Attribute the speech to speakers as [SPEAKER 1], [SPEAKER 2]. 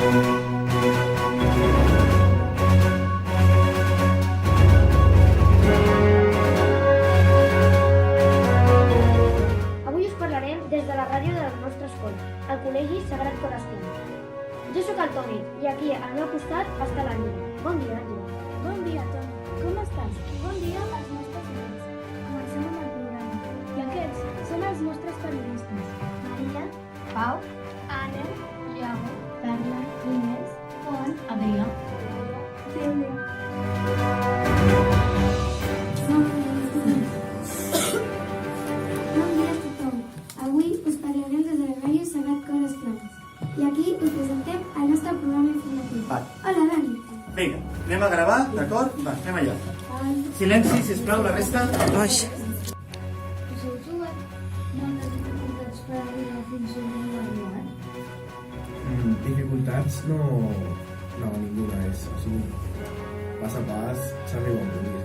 [SPEAKER 1] Avui us parlarem des de la ràdio de la nostra escola, el Col·legi Sagrat Cor Esplànid. Jo sóc el Toni i aquí al meu costat està l'Àngela. Bon dia, Àngela.
[SPEAKER 2] Bon dia, Toni. Com estàs? Bon dia als nostres nens. Comencem amb el programa. I aquests són els nostres periodistes. Maria, Pau, Anna, Iago, Carla, Inés, Juan, Adrià. Sílvia.
[SPEAKER 3] Bon dia a tothom. Avui us parlarem des de la ràdio Sagrat Cor Esplànid. I aquí us presentem el nostre programa informatiu.
[SPEAKER 4] Va.
[SPEAKER 3] Hola, Dani.
[SPEAKER 4] Vinga, anem a gravar, d'acord? Va, anem allà. Silenci, sisplau, la resta.
[SPEAKER 3] Us heu trobat moltes dificultats per arribar fins on heu arribat?
[SPEAKER 5] Dificultats no, ninguna és. O sigui, pas a pas s'arriba on vulguis.